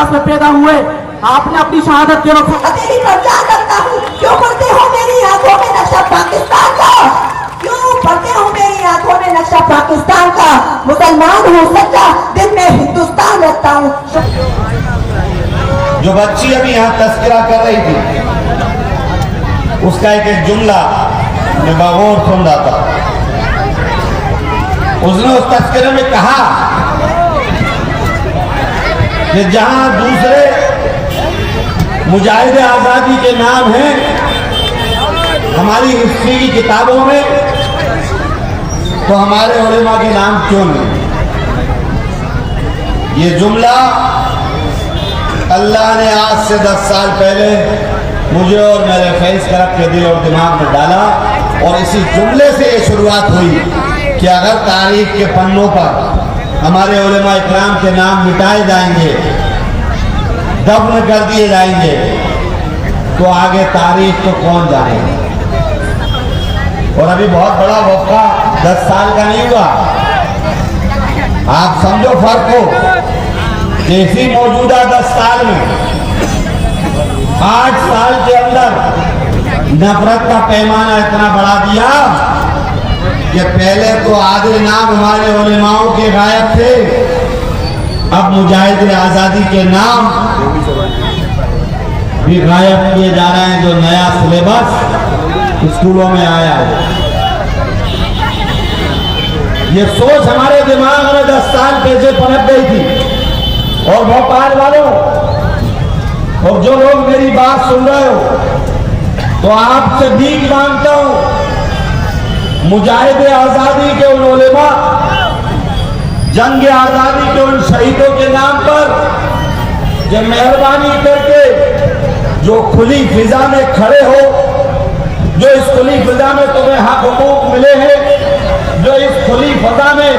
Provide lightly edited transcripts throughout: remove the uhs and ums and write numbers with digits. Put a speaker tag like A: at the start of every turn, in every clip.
A: इतिहास में पैदा हुए, आपने अपनी शहादत के वक्त
B: अकेली पर क्या करता हूँ? क्यों पढ़ते हो मेरी आंखों में नक्शा पाकिस्तान का? क्यों पढ़ते हो मेरी आंखों में नक्शा पाकिस्तान का? मुसलमान हूँ सच्चा, दिल में हिंदुस्तान रखता हूँ।
C: जो बच्ची अभी यहाँ तस्करा कर रही थी, उसका एक जुमला मैं बगौर सुन रहा था। उसने उस तस्करे में कहा कि जहां दूसरे मुजाहिद आजादी के नाम हैं हमारी हिस्ट्री की किताबों में, तो हमारे उलेमा के नाम क्यों नहीं? ये जुमला अल्लाह ने आज से 10 साल पहले मुझे और मेरे फैज करब के दिल और दिमाग में डाला, और इसी जुमले से ये शुरुआत हुई कि अगर तारीख के पन्नों पर हमारे उलेमा इकराम के नाम मिटाए जाएंगे, दफन कर दिए जाएंगे, तो आगे तारीख तो कौन जानेगा। और अभी बहुत बड़ा वक़्फ़ा 10 साल का नहीं हुआ। आप समझो फर्क हो कि इसी मौजूदा 10 साल में 8 साल के अंदर नफरत का पैमाना इतना बढ़ा दिया कि पहले तो आधे नाम हमारे उलेमाओं के गायब थे, अब मुजाहिद आजादी के नाम भी गायब किए जा रहे हैं। जो नया सिलेबस स्कूलों में आया है, ये सोच हमारे दिमाग में 10 साल पहले पनप गई थी। और भोपाल वालों और जो लोग मेरी बात सुन रहे हो, तो आपसे भीख मांगता हूं, मुजाहिद आजादी के उन उलेमा, जंग आजादी के उन शहीदों के नाम पर जो मेहरबानी करके जो खुली फिजा में खड़े हो, जो इस खुली फिजा में तुम्हें हक हुकूक मिले हैं, जो इस खुली फिजा में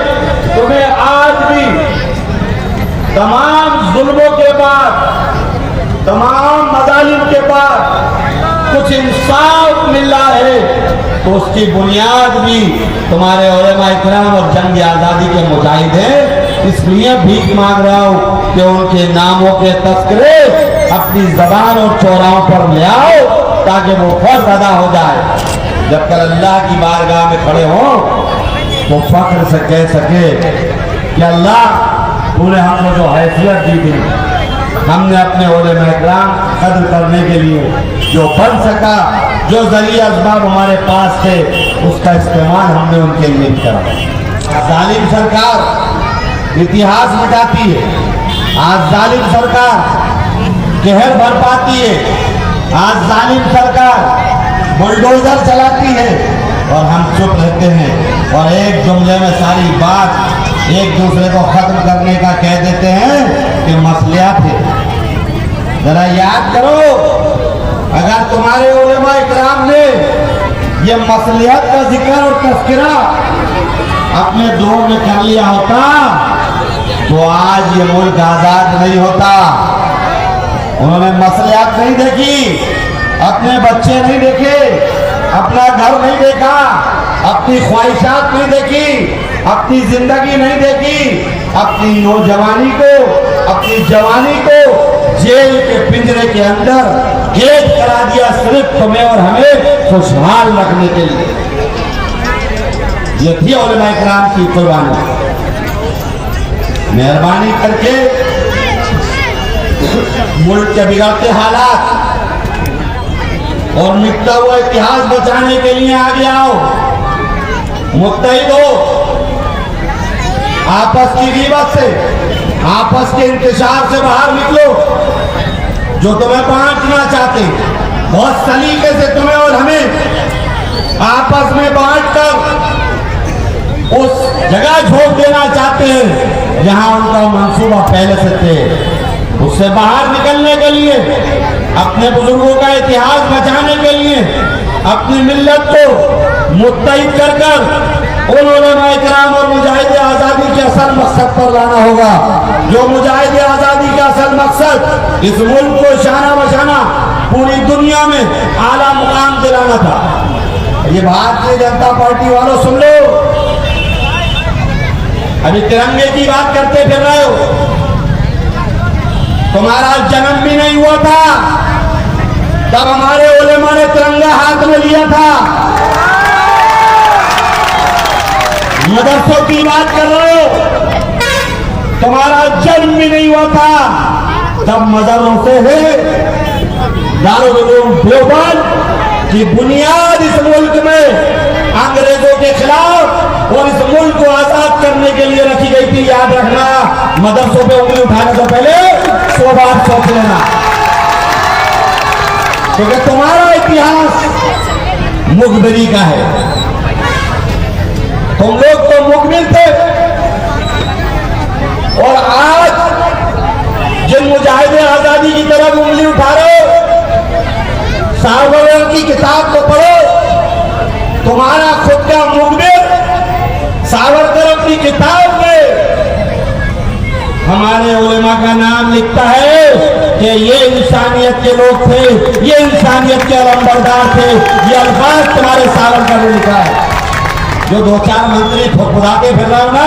C: तुम्हें आज भी तमाम जुल्मों के बाद, तमाम मजालिम के बाद कुछ इंसाफ मिल रहा है, तो उसकी बुनियाद भी तुम्हारे उलेमा इकराम और जंग आजादी के मुजाहिद हैं। इसलिए भीख मांग रहा हूं कि उनके नामों के तस्करे अपनी जबान और चौराहों पर ले आओ, ताकि वो फर्ज अदा हो जाए। जब कल अल्लाह की बारगाह में खड़े हो तो फख्र से कह सके कि अल्लाह तूने हमको जो हैसियत दी थी, हमने अपने उलेमा इकराम कद्र करने के लिए जो बन सका, जो जरिया असबाब हमारे पास थे, उसका इस्तेमाल हमने उनके लिए करा। जालिम सरकार इतिहास मिटाती है, आज जालिम सरकार कहर बरपाती है, आज जालिम सरकार बुलडोजर चलाती है, और हम चुप रहते हैं और एक जुमले में सारी बात एक दूसरे को खत्म करने का कह देते हैं कि मसलियात है। जरा याद करो, अगर तुम्हारे उलेमा इकराम ने ये मसलियत का जिक्र और तस्करा अपने दौर में कर लिया होता, तो आज ये मुल्क आजाद नहीं होता। उन्होंने मसलियत नहीं देखी, अपने बच्चे नहीं देखे, अपना घर नहीं देखा, अपनी ख्वाहिशात नहीं देखी, अपनी जिंदगी नहीं देखी, अपनी नौजवानी को, अपनी जवानी को जेल के पिंजरे के अंदर कैद करा दिया, सिर्फ तुम्हें और हमें खुशहाल रखने के लिए। ये थी उलेमा इकराम की कुर्बानी। मेहरबानी करके मुल्क के बिगड़ते हालात और मिटता हुआ इतिहास बचाने के लिए आगे आओ, मुत्तहिद हो, आपस की गिबत से, आपस के इंतशार से बाहर निकलो। जो तुम्हें बांटना चाहते, बहुत सलीके से तुम्हें और हमें आपस में बांटकर उस जगह झोंक देना चाहते हैं जहां उनका मंसूबा पहले से थे, उससे बाहर निकलने के लिए, अपने बुजुर्गों का इतिहास बचाने के लिए, अपनी मिल्लत को मुत्तहिद कर कर उन उलेमा इकराम और मुजाहिद आजादी के असल मकसद पर लाना होगा। जो मुजाहिद आजादी का असल मकसद इस मुल्क को शाना बशाना, पूरी दुनिया में आला मुकाम दिलाना था। ये भारतीय जनता पार्टी वालों सुन लो, अभी तिरंगे की बात करते फिर रहे हो। तुम्हारा जन्म भी नहीं हुआ था तब हमारे उलेमा ने तिरंगा हाथ में लिया था। मदरसों की बात कर रहे हो, तुम्हारा जन्म भी नहीं हुआ था तब मदरसे है दारुल उलूम देवबंद की बुनियाद इस मुल्क में अंग्रेजों के खिलाफ और इस मुल्क को आजाद करने के लिए रखी गई थी। याद रखना, मदरसों पे उंगली उठाने से पहले 100 बार सोच लेना, क्योंकि तुम्हारा इतिहास मुखबिरी का है। तुम लोग तो मुखबिर थे और आज जिन मुजाहिदे आजादी की तरफ उंगली उठा रहे हो, सावरकर की किताब को पढ़ो, तुम्हारा खुद का मुखबिर सावरकर अपनी किताब में हमारे उलेमा का नाम लिखता है कि ये इंसानियत के लोग थे, ये इंसानियत के अलंबरदार थे। ये अल्फाज तुम्हारे सावरकर ने लिखा है। जो 2-4 मंत्री फुदफुदाते फिर रहे हो ना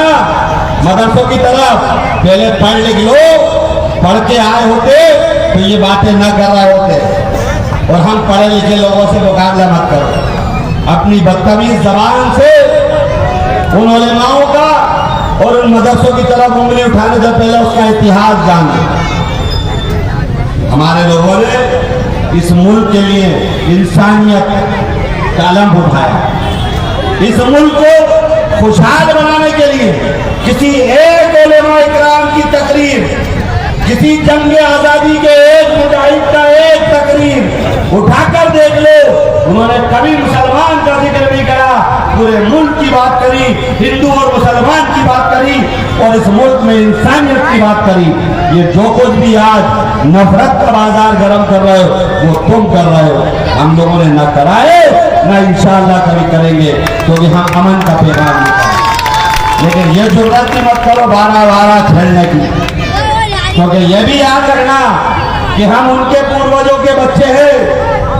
C: मदरसों की तरफ, पहले पढ़ लिख लो, पढ़ के आए होते तो ये बातें न कर रहे होते। और हम पढ़े लिखे लोगों से मुकाबला मत करो। अपनी बदतमीज जबान से उन उलेमाओं का और उन मदरसों की तरफ उंगली उठाने से पहले उसका इतिहास जानो। हमारे लोगों ने इस मुल्क के लिए इंसानियत का अलम उठाया। इस मुल्क को खुशहाल बनाने के लिए किसी एक उलेमा इकराम की तकरीर, किसी जंग आजादी के एक मुजाहिद का एक तकरीर उठाकर देख लो, उन्होंने कभी मुसलमान का जिक्र नहीं करा, पूरे मुल्क की बात करी, हिंदू और मुसलमान की बात करी और इस मुल्क में इंसानियत की बात करी। ये जो कुछ भी आज नफरत का बाजार गर्म कर रहे हो वो तुम कर रहे हो। हम लोगों ने न कराए न इंशाअल्लाह कभी करेंगे, क्योंकि हम अमन का पैगाम नहीं। लेकिन ये जरूरत मत करो 12-12 खेलने की, क्योंकि ये भी याद रखना कि हम उनके पूर्वजों के बच्चे हैं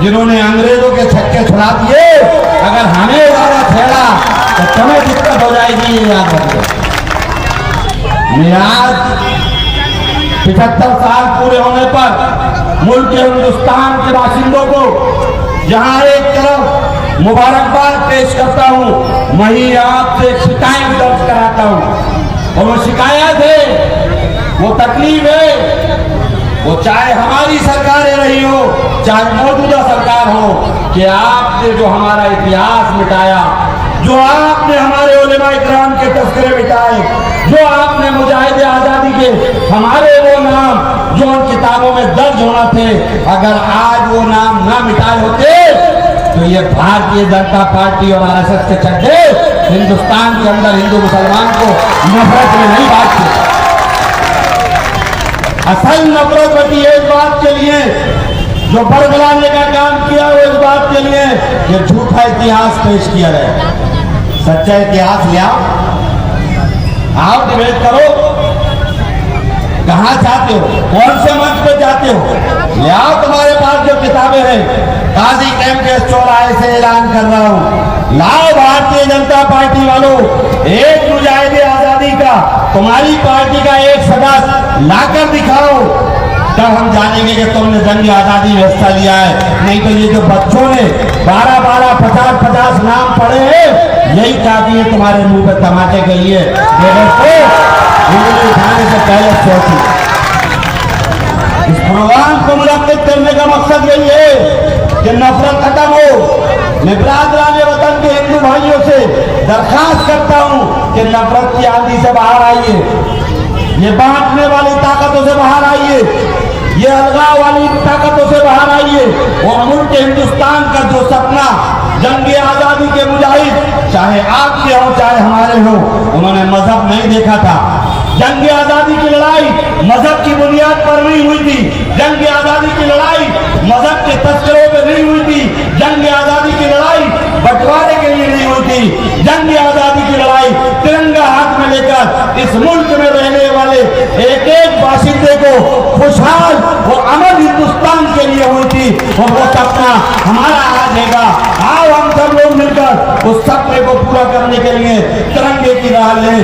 C: जिन्होंने अंग्रेजों के छक्के छुड़ा दिए। अगर हमें ज्यादा छेड़ा तो तुम्हें दिक्कत हो जाएगी, ये याद रखो। मैं आज 75 साल पूरे होने पर मुल्क के हिंदुस्तान के बाशिंदों को जहां एक तरफ मुबारकबाद पेश करता हूं, वहीं आपसे शिकायत दर्ज कराता हूं। और वो शिकायत है, वो तकलीफ है, वो चाहे हमारी सरकारें रही हो चाहे मौजूदा सरकार हो, कि आपने जो हमारा इतिहास मिटाया, जो आपने हमारे उलेमा इकराम के तस्करे मिटाए, जो आपने मुजाहिदे आजादी के हमारे वो नाम जो उन किताबों में दर्ज होना थे, अगर आज वो नाम ना मिटाए होते तो ये भारतीय जनता पार्टी और आरएसएस के चड्ढे हिंदुस्तान के अंदर हिंदू मुसलमान को नफरत में नहीं बांटते। असल नफरत बची है इस बात के लिए, जो बरगलाने का काम किया वो इस बात के लिए ये झूठा इतिहास पेश किया गया। सच्चा इतिहास ले आओ, आप डिबेट करो, कहां चाहते हो, कौन से मंच पे चाहते हो, ले आओ। तुम्हारे पास जो किताबें हैं, काजी कैंप के चौराहे से ऐलान कर रहा हूं, लाओ भारतीय जनता पार्टी वालों, एक मुजाहिदे आजादी का तुम्हारी पार्टी का एक सदस्य लाकर दिखाओ, तब हम जानेंगे कि तुमने जंग आजादी में हिस्सा लिया है। नहीं तो ये जो बच्चों ने 12-12, 50-50 नाम पढ़े हैं, यही काफी है तुम्हारे मुंह पे तमाचे के लिए। उंगली उठाने से पहले सोचो। इस प्रोग्राम को मुनक्किद करने का मकसद यही है कि नफरत खत्म हो। मैं बिरादरान वतन के हिंदू भाइयों से दरखास्त करता हूं कि नफरत की आंधी से बाहर आइए, ये बांटने वाली ताकतों से बाहर आइए, ये अलगाव वाली ताकतों से बाहर आइए और मुल्क हिंदुस्तान का जो सपना जंग आजादी के मुजाहिद, चाहे आपके हो चाहे हमारे हो, उन्होंने मजहब नहीं देखा था। जंग आजादी की लड़ाई मजहब की बुनियाद पर नहीं हुई थी, जंग आजादी की लड़ाई मजहब के तस्करों पर नहीं हुई थी, जंग आजादी की लड़ाई बंटवारे के लिए नहीं हुई थी, जंग आजादी की लड़ाई तिरंगा हाथ में लेकर इस मुल्क में रहने वाले एक एक बाशिंदे को खुशहाल और अमन हिंदुस्तान के लिए हुई थी। और वो सपना हमारा आज हैगा। आओ हम सब लोग मिलकर उस सपने को पूरा करने के लिए तिरंगे की राह लें।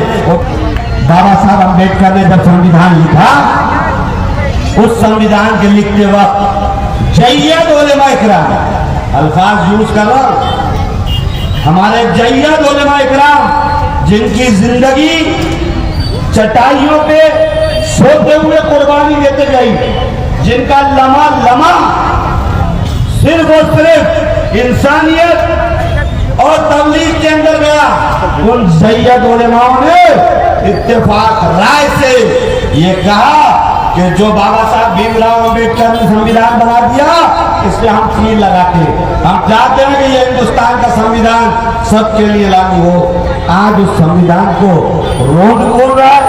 C: बाबा साहब अम्बेडकर ने जब संविधान लिखा, उस संविधान के लिखते वक्त जय्यद उलेमा इकराम अल्फाज यूज कर रहा हूं, हमारे जय्यद उलेमा इकराम जिनकी जिंदगी चटाइयों पे सोते हुए कुर्बानी देते गई, जिनका लम्हा लम्हा सिर्फ और सिर्फ इंसानियत और तबलीग के अंदर गया, उन जय्यद उलेमाओं ने इत्तेफाक राय से ये कहा कि जो बाबा साहब भीमराव अंबेडकर ने संविधान बना दिया इस पे हम तीर लगाते हैं, हम चाहते हैं कि ये हिंदुस्तान का संविधान सबके लिए लागू हो। आज उस संविधान को रोड बोल रहा है,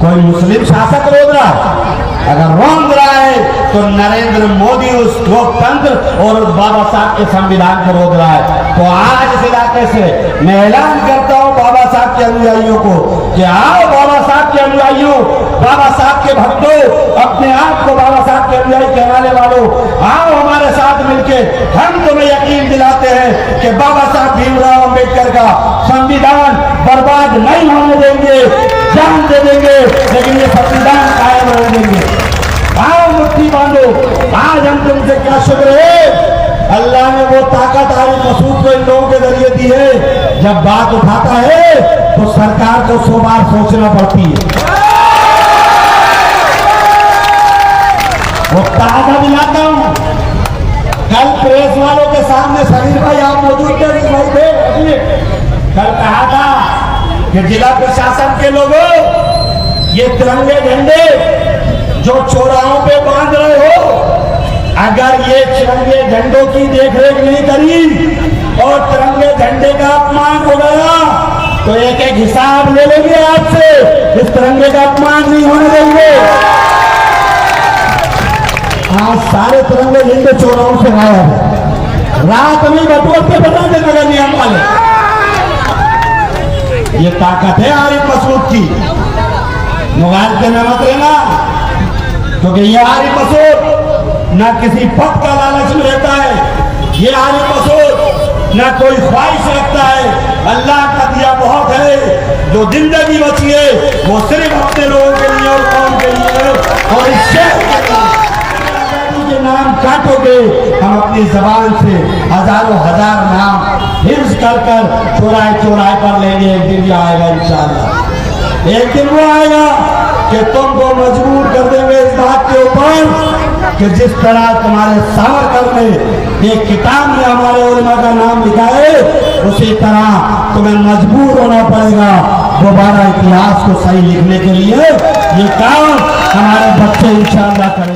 C: कोई मुस्लिम शासक रोक रहा है, अगर रोक रहा है तो नरेंद्र मोदी उस लोकतंत्र और बाबा साहब के संविधान को रोक रहा है। तो आज इस इलाके से मैं ऐलान करता हूं बाबा साहब के अनुयायियों को कि आओ बाबा साहब के अनुयायियों, बाबा साहब के भक्तों, अपने आप को बाबा साहब के अनुयायी कहलाने वालों, आओ हमारे साथ मिलके हम तुम्हें यकीन दिलाते हैं कि बाबा साहब भीमराव अंबेडकर का संविधान बर्बाद नहीं होने देंगे, जान दे देंगे, लेकिन ये संविधान कायम रहने देंगे। आओ मुट्ठी बांधो। आज हम तुमसे क्या शुक्र है, अल्लाह ने वो ताकत आरिफ मसूद को इन लोगों के जरिए दी है, जब बात उठाता है तो सरकार को 100 बार सोचना पड़ती है। वो ताजा दिलाता हूं, कल प्रेस वालों के सामने समीर भाई आप मौजूद थे, कल कहा था कि जिला प्रशासन के लोगों ये तिरंगे झंडे जो चौराहों पे बांध रहे हो, अगर ये तिरंगे झंडों की देखरेख नहीं करी और तिरंगे झंडे का अपमान हो गया तो एक एक हिसाब ले लेंगे आपसे, इस तिरंगे का अपमान नहीं होने देंगे। आज सारे तिरंगे झंडे चौराहों से गायब है, रात में बटुआ पे बता दे नगर निगम वाले। ये ताकत है आरिफ मसूद की, मोबाइल पे न मत रहना, क्योंकि ये आरिफ मसूद न किसी पद का लालच में रहता है, ये आरिफ मसूद न कोई ख्वाहिश रखता है। अल्लाह का दिया बहुत है, जो जिंदगी बची है वो सिर्फ अपने लोगों के लिए और कौम के लिए और इस शहर के नाम काटोगे, हम अपनी जबान से हजारों हजार नाम हिफ्ज कर कर चौराहे चौराहे पर लेंगे। एक दिन आएगा इंशाअल्लाह, एक दिन वो आएगा कि तुमको मजबूर कर देंगे इस बात के ऊपर कि जिस तरह तुम्हारे सावरकर ने एक किताब में हमारे उलमा का नाम लिखा है, उसी तरह तुम्हें मजबूर होना पड़ेगा दोबारा इतिहास को सही लिखने के लिए। ये काम हमारे बच्चे इंशाअल्लाह करेंगे।